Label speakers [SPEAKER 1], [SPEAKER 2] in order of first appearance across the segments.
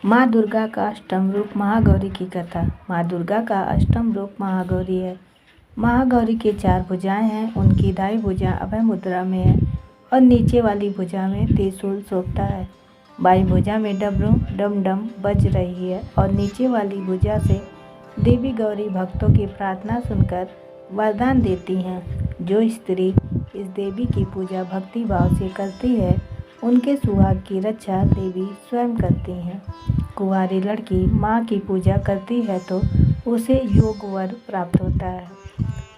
[SPEAKER 1] माँ दुर्गा का अष्टम रूप महागौरी की कथा। माँ दुर्गा का अष्टम रूप महागौरी है। महागौरी के 4 भुजाएं हैं। उनकी दाई भुजा अभय मुद्रा में है और नीचे वाली भुजा में त्रिशूल शोभता है। बाईं भुजा में डमरू डम डम बज रही है और नीचे वाली भुजा से देवी गौरी भक्तों की प्रार्थना सुनकर वरदान देती हैं। जो स्त्री इस देवी की पूजा भक्ति भाव से करती है उनके सुहाग की रक्षा देवी स्वयं करती हैं। कुंवारी लड़की माँ की पूजा करती है तो उसे योग वर प्राप्त होता है।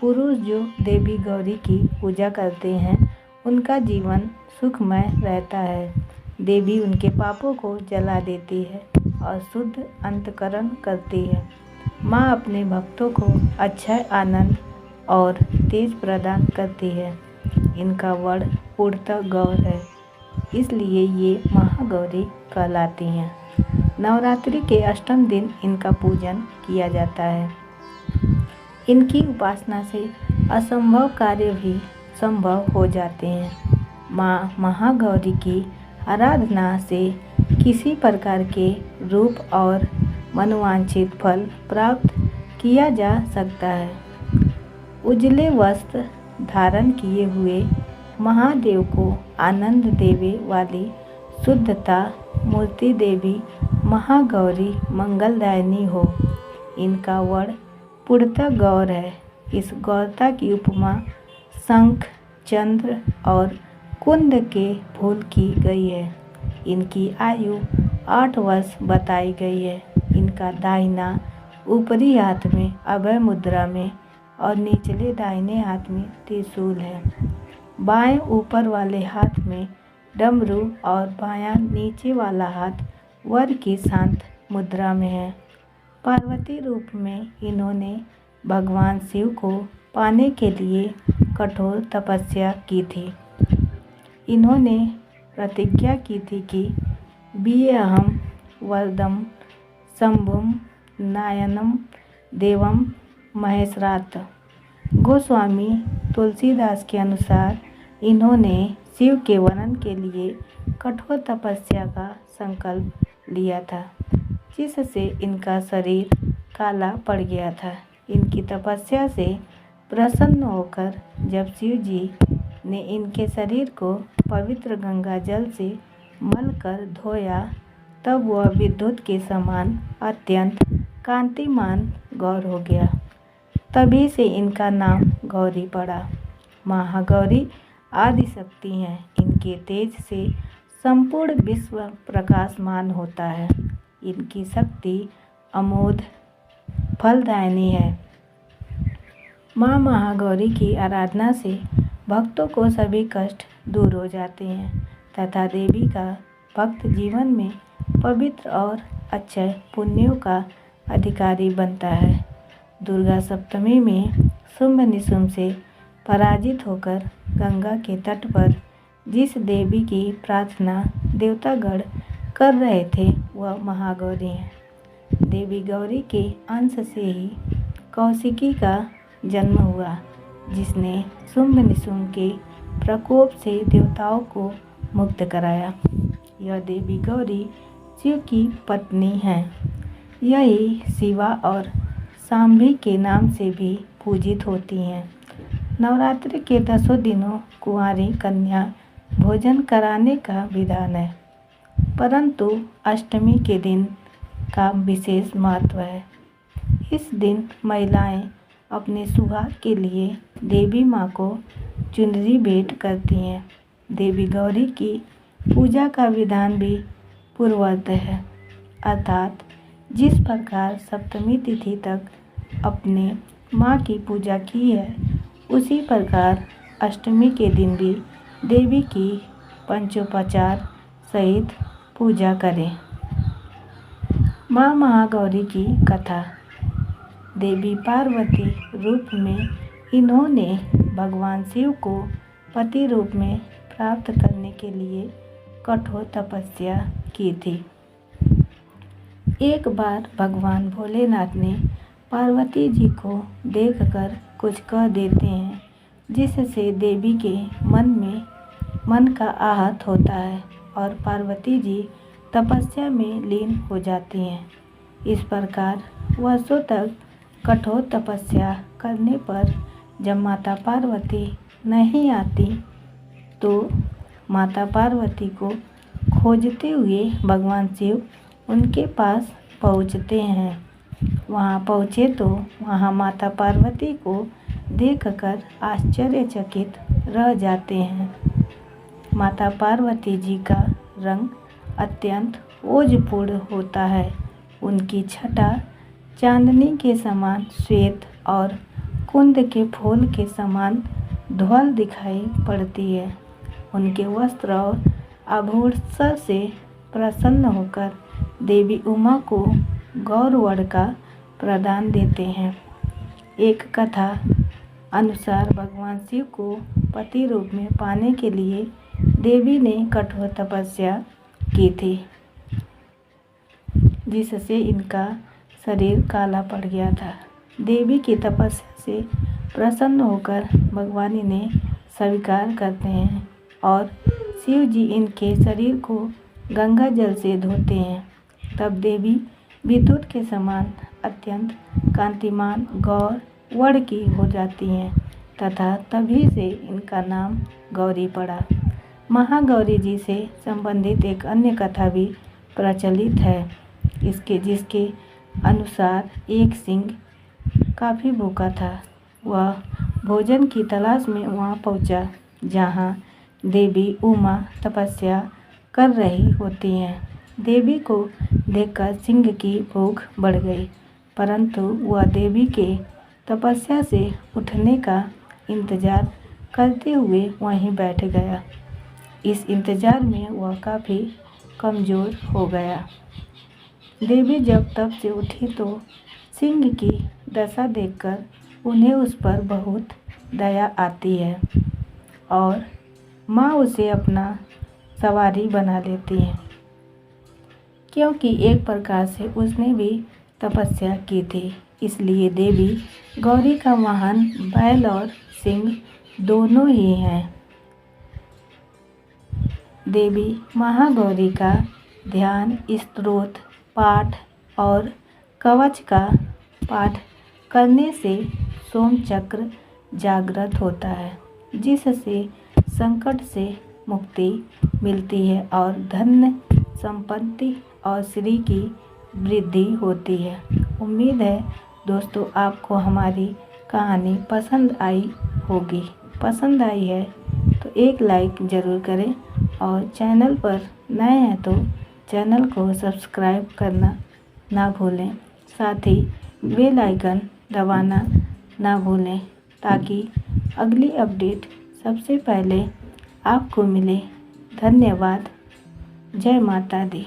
[SPEAKER 1] पुरुष जो देवी गौरी की पूजा करते हैं उनका जीवन सुखमय रहता है। देवी उनके पापों को जला देती है और शुद्ध अंतकरण करती है। माँ अपने भक्तों को अक्षय आनंद और तेज प्रदान करती है। इनका वर्ण पूर्णतः गौर है, इसलिए ये महागौरी कहलाती हैं। नवरात्रि के अष्टम दिन इनका पूजन किया जाता है। इनकी उपासना से असंभव कार्य भी संभव हो जाते हैं। माँ महागौरी की आराधना से किसी प्रकार के रूप और मनोवांछित फल प्राप्त किया जा सकता है। उजले वस्त्र धारण किए हुए महादेव को आनंद देवे वाली शुद्धता मूर्ति देवी महागौरी मंगलदायिनी हो। इनका वर्ण पूर्णतः गौर है। इस गौरता की उपमा शंख, चंद्र और कुंद के फूल की गई है। इनकी आयु 8 वर्ष बताई गई है। इनका दाहिना ऊपरी हाथ में अभय मुद्रा में और निचले दाहिने हाथ में त्रिशूल है। बाएं ऊपर वाले हाथ में डमरू और बायां नीचे वाला हाथ वर की शांत मुद्रा में है। पार्वती रूप में इन्होंने भगवान शिव को पाने के लिए कठोर तपस्या की थी। इन्होंने प्रतिज्ञा की थी कि बीयहम वरदम शंभुम नायनम देवम महेशरात। गोस्वामी तुलसीदास के अनुसार इन्होंने शिव के वर्णन के लिए कठोर तपस्या का संकल्प लिया था, जिससे इनका शरीर काला पड़ गया था। इनकी तपस्या से प्रसन्न होकर जब शिव जी ने इनके शरीर को पवित्र गंगा जल से मलकर धोया तब वह विद्युत के समान अत्यंत कांतिमान गौर हो गया। तभी से इनका नाम गौरी पड़ा। महागौरी आदिशक्ति हैं। इनके तेज से संपूर्ण विश्व प्रकाशमान होता है। इनकी शक्ति अमोघ फलदायिनी है। माँ महागौरी की आराधना से भक्तों को सभी कष्ट दूर हो जाते हैं तथा देवी का भक्त जीवन में पवित्र और अक्षय पुण्यों का अधिकारी बनता है। दुर्गा सप्तमी में शुंभ निशुंभ से पराजित होकर गंगा के तट पर जिस देवी की प्रार्थना देवतागण कर रहे थे वह महागौरी हैं। देवी गौरी के अंश से ही कौशिकी का जन्म हुआ, जिसने शुंभ निशुंभ के प्रकोप से देवताओं को मुक्त कराया। यह देवी गौरी शिव की पत्नी हैं। यही शिवा और शांभी के नाम से भी पूजित होती हैं। नवरात्रि के 10 दिनों कुंवारी कन्या भोजन कराने का विधान है, परंतु अष्टमी के दिन का विशेष महत्व है। इस दिन महिलाएं अपने सुहाग के लिए देवी माँ को चुनरी भेंट करती हैं। देवी गौरी की पूजा का विधान भी पूर्ववत है, अर्थात जिस प्रकार सप्तमी तिथि तक अपने माँ की पूजा की है उसी प्रकार अष्टमी के दिन भी देवी की पंचोपचार सहित पूजा करें। माँ महागौरी की कथा। देवी पार्वती रूप में इन्होंने भगवान शिव को पति रूप में प्राप्त करने के लिए कठोर तपस्या की थी। एक बार भगवान भोलेनाथ ने पार्वती जी को देखकर कुछ कह देते हैं, जिससे देवी के मन का आहत होता है और पार्वती जी तपस्या में लीन हो जाती हैं। इस प्रकार वर्षों तक कठोर तपस्या करने पर जब माता पार्वती नहीं आती तो माता पार्वती को खोजते हुए भगवान शिव उनके पास पहुँचते हैं। वहाँ पहुँचे तो वहाँ माता पार्वती को देखकर आश्चर्यचकित रह जाते हैं। माता पार्वती जी का रंग अत्यंत ओजपूर्ण होता है। उनकी छटा चांदनी के समान श्वेत और कुंद के फूल के समान धवल दिखाई पड़ती है। उनके वस्त्र और आभूषण से प्रसन्न होकर देवी उमा को गौरवर का प्रदान देते हैं। एक कथा अनुसार भगवान शिव को पति रूप में पाने के लिए देवी ने कठोर तपस्या की थी, जिससे इनका शरीर काला पड़ गया था। देवी की तपस्या से प्रसन्न होकर भगवान इन्हें स्वीकार करते हैं और शिव जी इनके शरीर को गंगा जल से धोते हैं। तब देवी विद्युत के समान अत्यंत कांतिमान गौर वर्ण की हो जाती हैं तथा तभी से इनका नाम गौरी पड़ा। महागौरी जी से संबंधित एक अन्य कथा भी प्रचलित है, जिसके अनुसार एक सिंह काफ़ी भूखा था। वह भोजन की तलाश में वहाँ पहुँचा जहाँ देवी उमा तपस्या कर रही होती हैं। देवी को देखकर सिंह की भूख बढ़ गई, परंतु वह देवी के तपस्या से उठने का इंतजार करते हुए वहीं बैठ गया। इस इंतजार में वह काफ़ी कमज़ोर हो गया। देवी जब तप से उठी तो सिंह की दशा देखकर उन्हें उस पर बहुत दया आती है और माँ उसे अपना सवारी बना लेती है, क्योंकि एक प्रकार से उसने भी तपस्या की थी। इसलिए देवी गौरी का वाहन बैल और सिंह दोनों ही हैं। देवी महागौरी का ध्यान, स्तोत्र पाठ और कवच का पाठ करने से सोमचक्र जागृत होता है, जिससे संकट से मुक्ति मिलती है और धन संपत्ति और श्री की वृद्धि होती है। उम्मीद है दोस्तों आपको हमारी कहानी पसंद आई होगी। पसंद आई है तो एक लाइक ज़रूर करें और चैनल पर नए हैं तो चैनल को सब्सक्राइब करना ना भूलें। साथ ही बेल आइकन दबाना ना भूलें ताकि अगली अपडेट सबसे पहले आपको मिले। धन्यवाद। जय माता दी।